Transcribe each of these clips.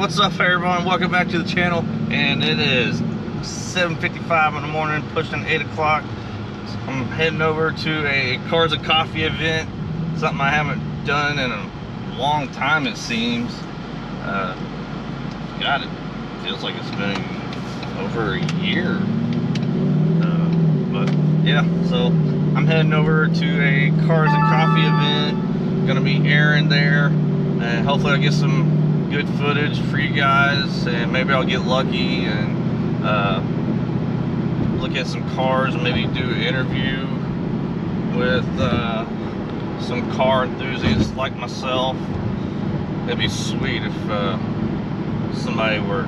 what's up everyone? Welcome back to the channel. And it is 7:55 in the morning, pushing 8 o'clock. I'm heading over to a Cars and Coffee event, something I haven't done in a long time it seems. God, it feels like it's been over a year. But yeah, so I'm heading over to a Cars and Coffee event. Gonna be airing there, and hopefully I'll get some good footage for you guys, and maybe I'll get lucky and look at some cars and maybe do an interview with some car enthusiasts like myself. It'd be sweet if somebody were,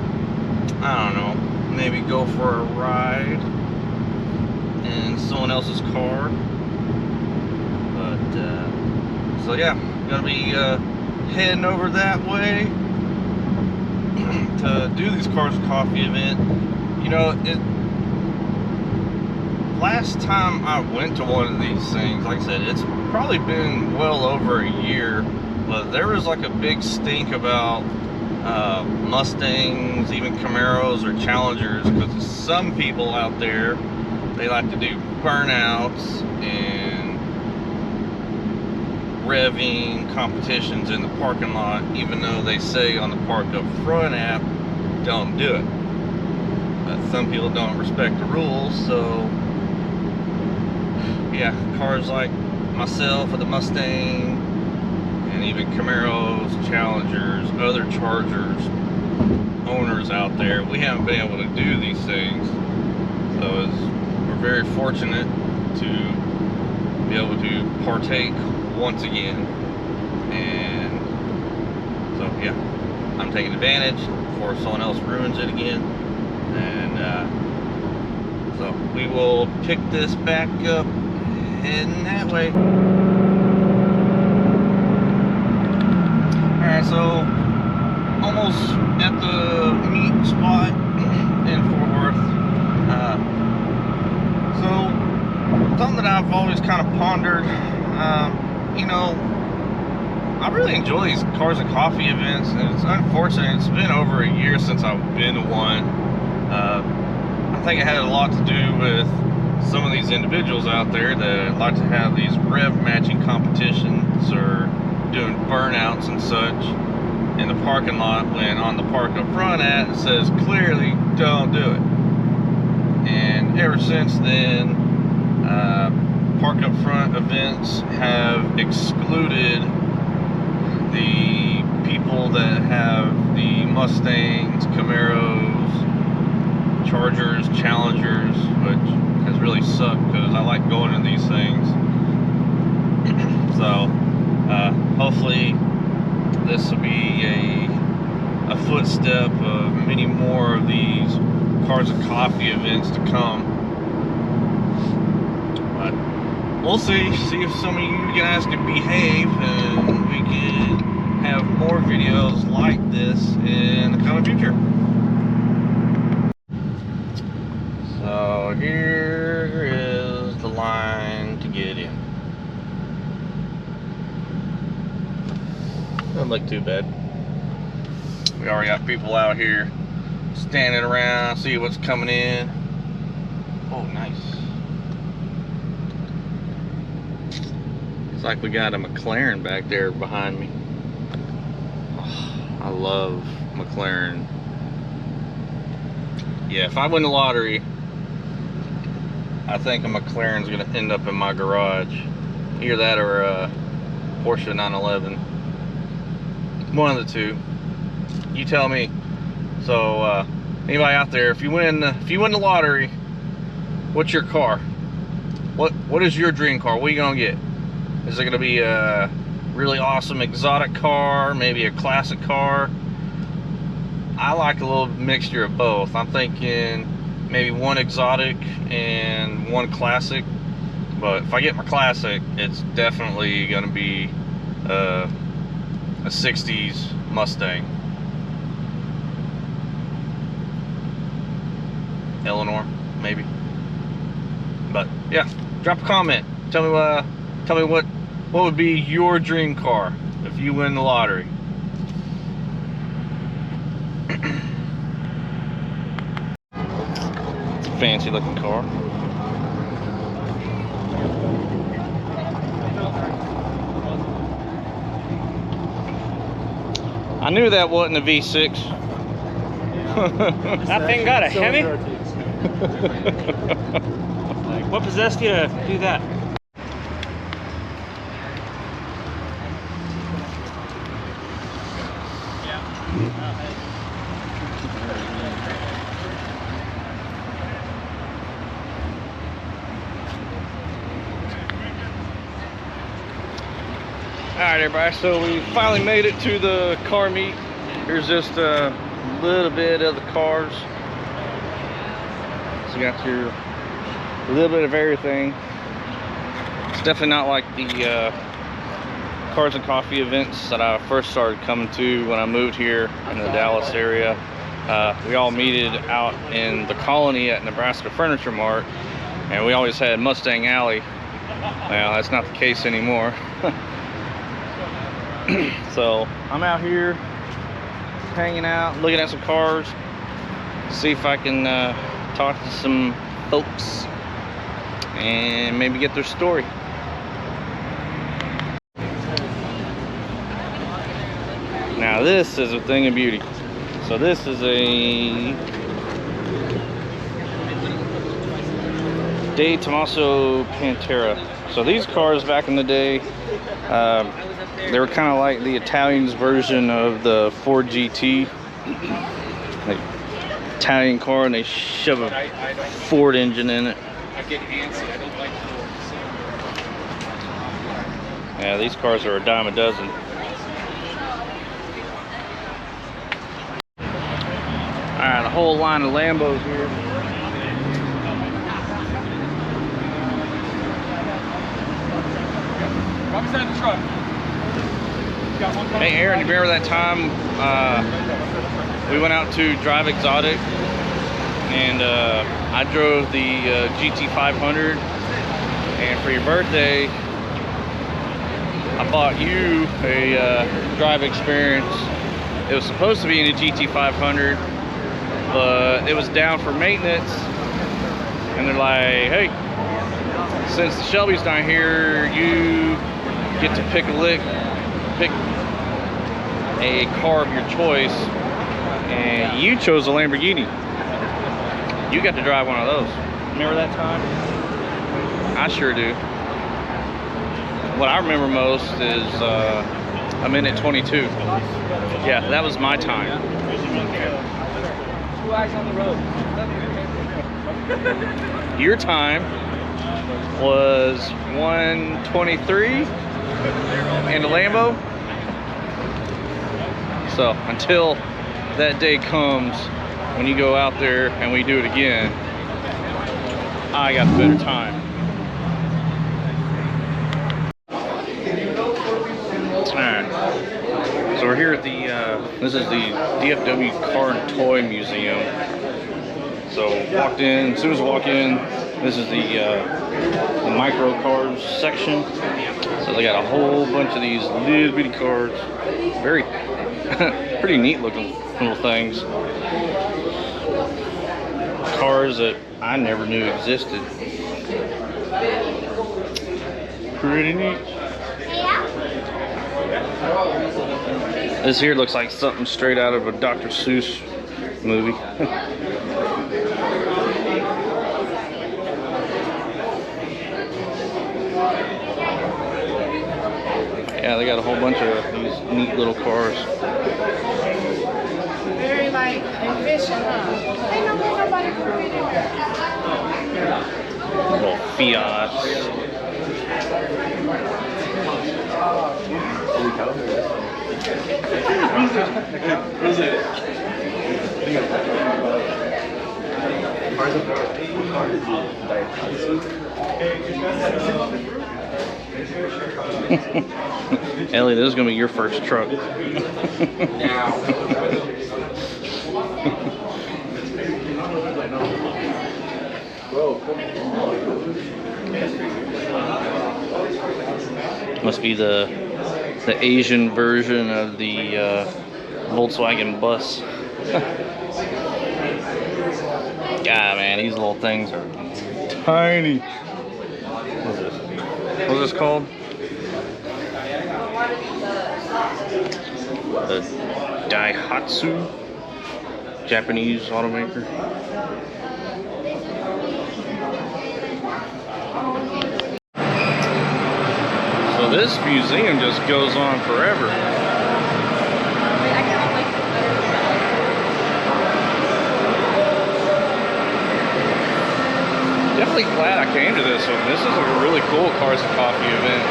I don't know, maybe go for a ride in someone else's car. But so yeah, gonna be heading over that way to do these Cars and Coffee event. You know, last time I went to one of these things, like I said, it's probably been well over a year, but there was like a big stink about Mustangs, even Camaros or Challengers, because some people out there, they like to do burnouts and revving competitions in the parking lot, even though they say on the Park Up Front app, don't do it. But some people don't respect the rules, so yeah, cars like myself with the Mustang, and even Camaros, Challengers, other Chargers owners out there, we haven't been able to do these things. So we're very fortunate to be able to partake once again. And so yeah, I'm taking advantage before someone else ruins it again. And so we will pick this back up heading that way. Alright, so almost at the meet spot in Fort Worth. So something that I've always kind of pondered, you know, I really enjoy these Cars and Coffee events, and it's unfortunate it's been over a year since I've been to one. I think it had a lot to do with some of these individuals out there that like to have these rev matching competitions or doing burnouts and such in the parking lot, when on the Park Up Front ad it says clearly don't do it. And ever since then, Park Up Front events have excluded the people that have the Mustangs, Camaros, Chargers, Challengers, which has really sucked because I like going to these things. So hopefully this will be a footstep of many more of these Cars and Coffee events to come. But we'll see if some of you guys can behave, and we can have more videos like this in the coming future. So here is the line to get in. Doesn't look too bad. We already got people out here standing around, see what's coming in. Oh, nice. It's like we got a McLaren back there behind me. Oh, I love McLaren. Yeah, if I win the lottery, I think a McLaren's gonna end up in my garage. Either that or a Porsche 911. One of the two. You tell me. So anybody out there, if you win the lottery, what's your car? What is your dream car? What are you gonna get? Is it gonna be a really awesome exotic car, maybe a classic car? I like a little mixture of both. I'm thinking maybe one exotic and one classic. But if I get my classic, it's definitely gonna be a 60s Mustang. Eleanor, maybe. But yeah, drop a comment. Tell me what would be your dream car if you win the lottery. fancy looking car. I knew that wasn't a V6. That thing got a Hemi? What possessed you to do that? Alright everybody, so we finally made it to the car meet. Here's just a little bit of the cars. So you got your a little bit of everything. It's definitely not like the cars and coffee events that I first started coming to when I moved here in the Dallas area. We all meted out in the Colony at Nebraska Furniture Mart, and we always had Mustang Alley. Well, that's not the case anymore. So I'm out here hanging out, looking at some cars, see if I can talk to some folks and maybe get their story. Now this is a thing of beauty. So this is a De Tomaso Pantera. So these cars back in the day, they were kind of like the Italians' version of the Ford GT. Like Italian car, and they shove a Ford engine in it. I get antsy. I don't like Yeah, these cars are a dime a dozen. Alright, a whole line of Lambos here. Right beside the truck. Hey Aaron, you remember that time we went out to drive exotic, and I drove the GT500, and for your birthday I bought you a drive experience. It was supposed to be in a GT500, but it was down for maintenance, and they're like, hey, since the Shelby's not here, you get to pick a car of your choice, and you chose a Lamborghini. You got to drive one of those. Remember that time? I sure do. What I remember most is a minute 22. Yeah, that was my time. 2 eyes on the road. Your time was 1:23 in the Lambo. So until that day comes when you go out there and we do it again, I got the better time. Alright, so we're here at the this is the DFW Car and Toy Museum. So walked in, as soon as I walk in, this is the micro cars section. So they got a whole bunch of these little bitty cars. Very pretty neat looking little things. Cars that I never knew existed. Pretty neat. This here looks like something straight out of a Dr. Seuss movie. Yeah, they got a whole bunch of these neat little cars. Very like efficient, huh? Ain't nobody put it in there. Little Fiats. Ellie, this is gonna be your first truck. Must be the Asian version of the Volkswagen bus. God, man, These little things are tiny. What is this? What is this called? The Daihatsu Japanese automaker. So this museum just goes on forever. Definitely glad I came to this one. This is a really cool Cars and Coffee event.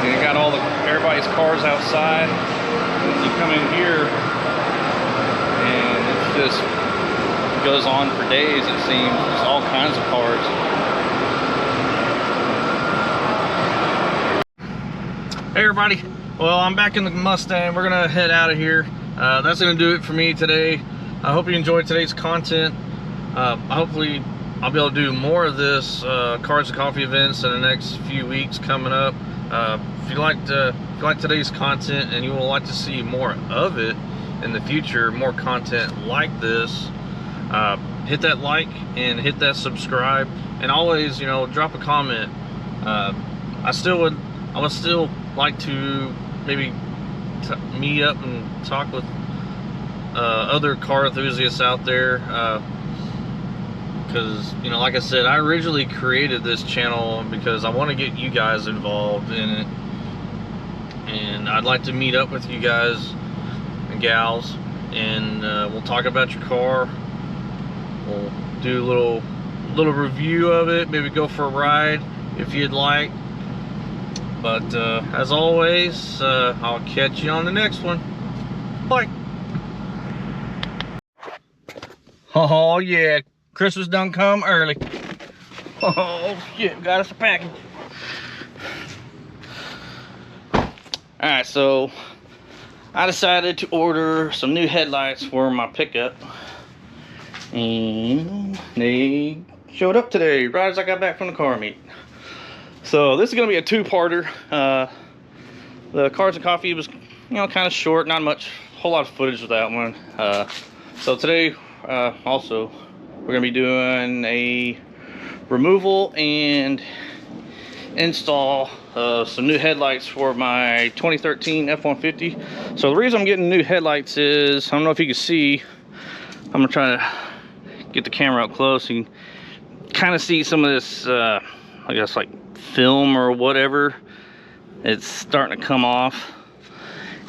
You got everybody's cars outside. You come in here and it just goes on for days, it seems. Just all kinds of cars. Hey everybody, well, I'm back in the Mustang. We're gonna head out of here. That's gonna do it for me today. I hope you enjoyed today's content. Hopefully I'll be able to do more of this Cars and Coffee events in the next few weeks coming up. If you liked today's content and you would like to see more of it in the future, more content like this, hit that like and hit that subscribe, and always, you know, drop a comment. I would still like to maybe meet up and talk with other car enthusiasts out there, because, you know, like I said, I originally created this channel because I want to get you guys involved in it, and I'd like to meet up with you guys and gals, and we'll talk about your car. We'll do a little review of it, maybe go for a ride if you'd like. But as always, I'll catch you on the next one. Bye. Oh yeah, Christmas done come early. Oh shit, got us a package. Alright, so I decided to order some new headlights for my pickup, and they showed up today right as I got back from the car meet. So this is going to be a two-parter. The Cars and Coffee was, you know, kind of short, not much, whole lot of footage with that one. So today, also, we're going to be doing a removal and install of some new headlights for my 2013 F150. So the reason I'm getting new headlights is, I don't know if you can see, I'm going to try to get the camera up close. You can kind of see some of this, I guess, like film or whatever. It's starting to come off,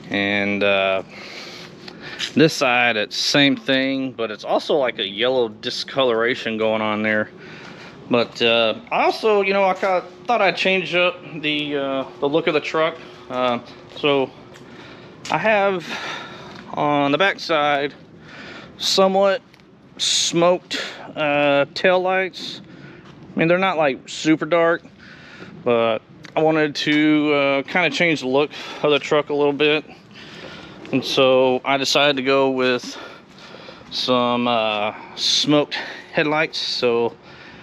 and this side it's same thing, but it's also like a yellow discoloration going on there. But I also, you know, I thought I'd change up the look of the truck. So I have on the back side somewhat smoked tail lights. I mean, they're not like super dark, but I wanted to kind of change the look of the truck a little bit, and so I decided to go with some smoked headlights. So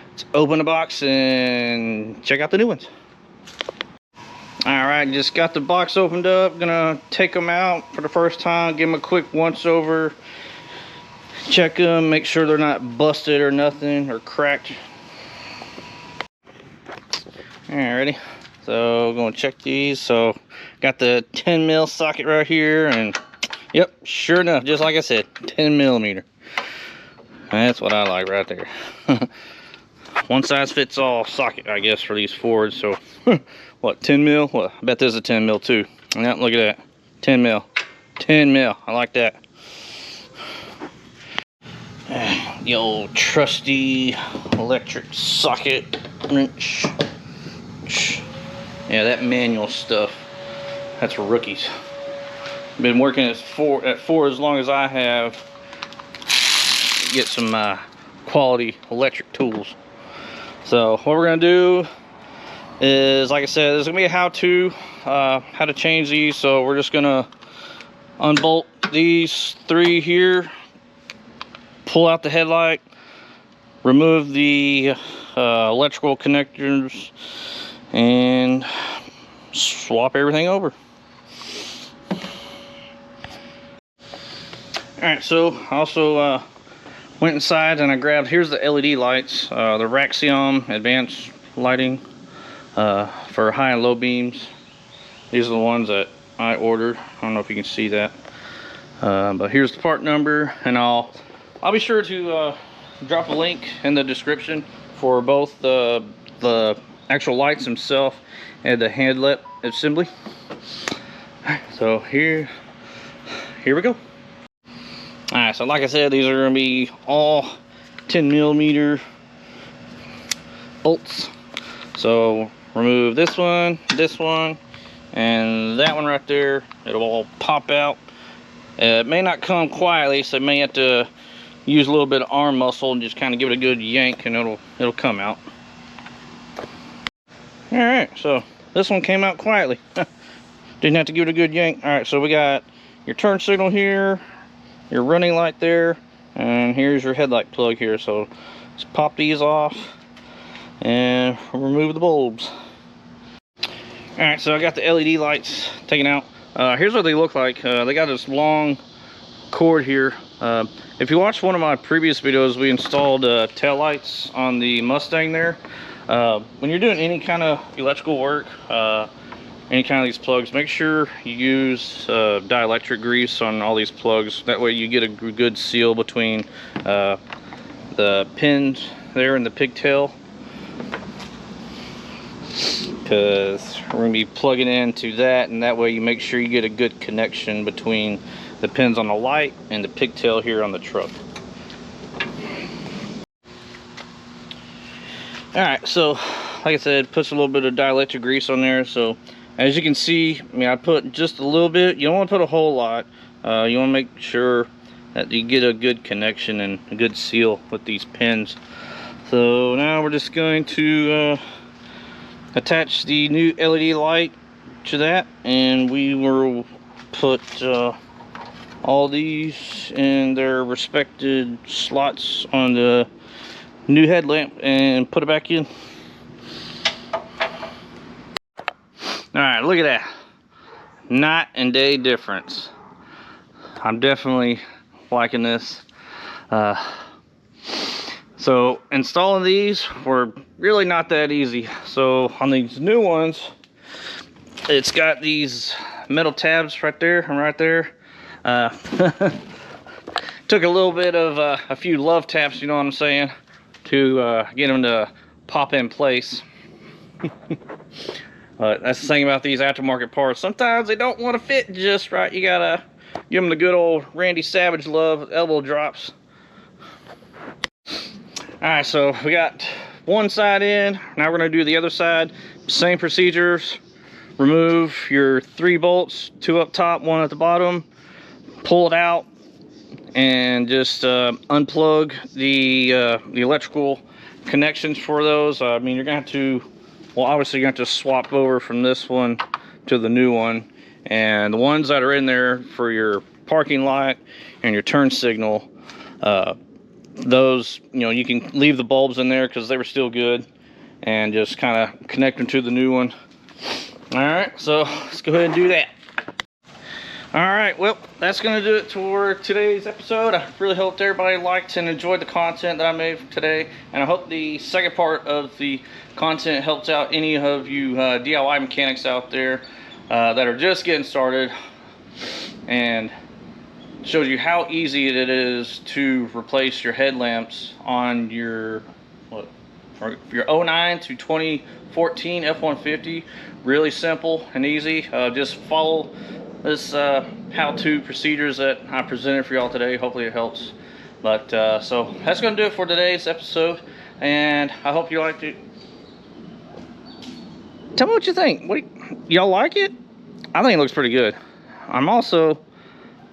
let's open the box and check out the new ones. Alright, just got the box opened up. Gonna take them out for the first time, give them a quick once over, check them, make sure they're not busted or nothing or cracked. Alrighty, so gonna check these. So got the 10 mil socket right here, and yep, sure enough, just like I said, 10 millimeter. That's what I like right there. One size fits all socket, I guess, for these Fords. So what, 10 mil? Well, I bet this is a 10 mil too. Yep, look at that, 10 mil, 10 mil. I like that. The old trusty electric socket wrench. Yeah, that manual stuff, that's for rookies. Been working at Ford as long as I have. Get some quality electric tools. So what we're gonna do is, like I said, there's gonna be a how-to how to change these. So we're just gonna unbolt these three here, pull out the headlight, remove the electrical connectors, and swap everything over. Alright, so also went inside and I grabbed, here's the LED lights, the Raxiom advanced lighting for high and low beams. These are the ones that I ordered. I don't know if you can see that, but here's the part number, and I'll be sure to drop a link in the description for both the actual lights themselves and the headlight assembly. So here we go. Alright, so like I said, these are going to be all 10mm bolts. So remove this one, and that one right there. It'll all pop out. It may not come quietly, so you may have to use a little bit of arm muscle and just kind of give it a good yank, and it'll come out. Alright, so this one came out quietly. Didn't have to give it a good yank. Alright, so we got your turn signal here, your running light there, and here's your headlight plug here. So let's pop these off and remove the bulbs. Alright, so I got the LED lights taken out. Here's what they look like. They got this long cord here. If you watched one of my previous videos, we installed tail lights on the Mustang there. When you're doing any kind of electrical work, any kind of these plugs, make sure you use dielectric grease on all these plugs. That way you get a good seal between the pins there and the pigtail, because we're going to be plugging into that, and that way you make sure you get a good connection between the pins on the light and the pigtail here on the truck. Alright, so like I said, puts a little bit of dielectric grease on there. So as you can see, I mean, I put just a little bit. You don't want to put a whole lot. You want to make sure that you get a good connection and a good seal with these pins. So now we're just going to attach the new LED light to that, and we will put all these in their respected slots on the new headlamp and put it back in. Alright, look at that. Night and day difference. I'm definitely liking this. So installing these were really not that easy. So on these new ones, it's got these metal tabs right there and right there. Took a little bit of a few love taps, you know what I'm saying, to get them to pop in place. But that's the thing about these aftermarket parts. Sometimes they don't want to fit just right. You gotta give them the good old Randy Savage love, elbow drops. Alright, so we got one side in. Now we're gonna do the other side. Same procedures. Remove your 3 bolts, 2 up top, 1 at the bottom. Pull it out and just unplug the electrical connections for those. I mean, you're gonna have to, well, obviously you're gonna have to swap over from this one to the new one, and the ones that are in there for your parking light and your turn signal, those, you know, you can leave the bulbs in there because they were still good, and just kind of connect them to the new one. All right, so let's go ahead and do that. All right, well, that's going to do it for today's episode. I really hope everybody liked and enjoyed the content that I made today, and I hope the second part of the content helps out any of you DIY mechanics out there that are just getting started, and shows you how easy it is to replace your headlamps on your your 09 to 2014 F150. Really simple and easy. Just follow this how-to procedures that I presented for y'all today. Hopefully it helps. But so that's going to do it for today's episode, and I hope you liked it. Tell me what you think. Y'all like it? I think it looks pretty good. I'm also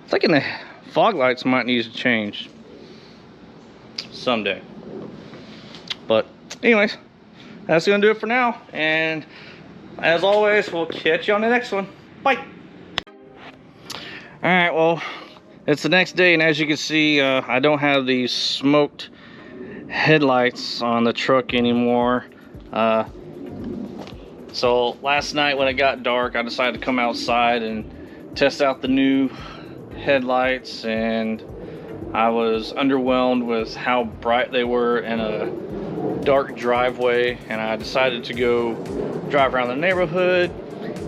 thinking the fog lights might need to change someday. But anyways, that's going to do it for now, and as always, we'll catch you on the next one. Bye. Alright, well, it's the next day, and as you can see, I don't have these smoked headlights on the truck anymore. So last night when it got dark, I decided to come outside and test out the new headlights, and I was underwhelmed with how bright they were in a dark driveway, and I decided to go drive around the neighborhood,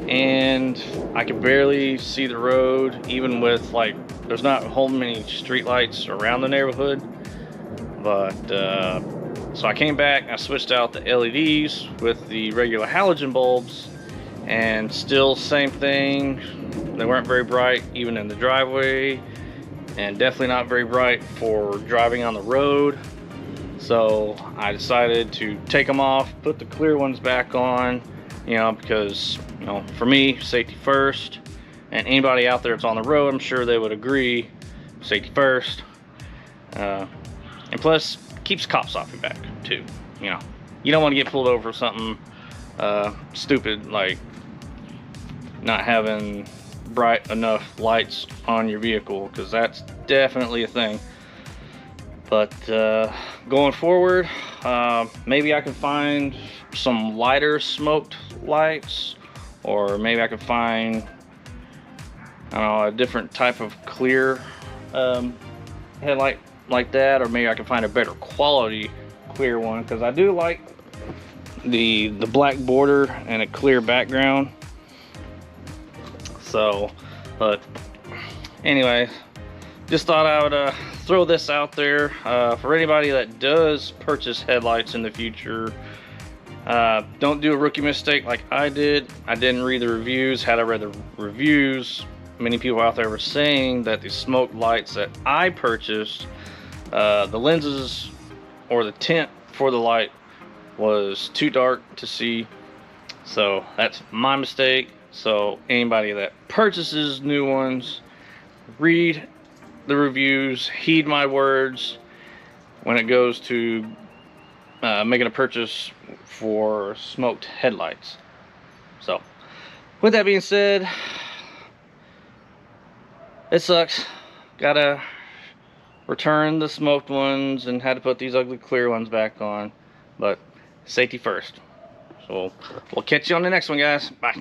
and I could barely see the road, even with like there's not a whole many street lights around the neighborhood. But so I came back, I switched out the LEDs with the regular halogen bulbs, and still same thing. They weren't very bright even in the driveway, and definitely not very bright for driving on the road. So I decided to take them off, put the clear ones back on, you know, because, you know, for me, safety first. And anybody out there that's on the road, I'm sure they would agree, safety first. And plus, keeps cops off your back too. You know, you don't want to get pulled over for something stupid like not having bright enough lights on your vehicle, because that's definitely a thing. But going forward, maybe I can find some lighter smoked lights, or maybe I could find, I don't know, a different type of clear headlight like that, or maybe I can find a better quality clear one, because I do like the black border and a clear background. So, but anyway, just thought I would throw this out there for anybody that does purchase headlights in the future. Don't do a rookie mistake like I did. I didn't read the reviews. Had I read the reviews, many people out there were saying that the smoke lights that I purchased, the lenses or the tint for the light was too dark to see. So that's my mistake. So anybody that purchases new ones, read the reviews, heed my words when it goes to making a purchase for smoked headlights. So with that being said, it sucks. Gotta return the smoked ones and had to put these ugly clear ones back on, but safety first. So we'll catch you on the next one, guys. Bye.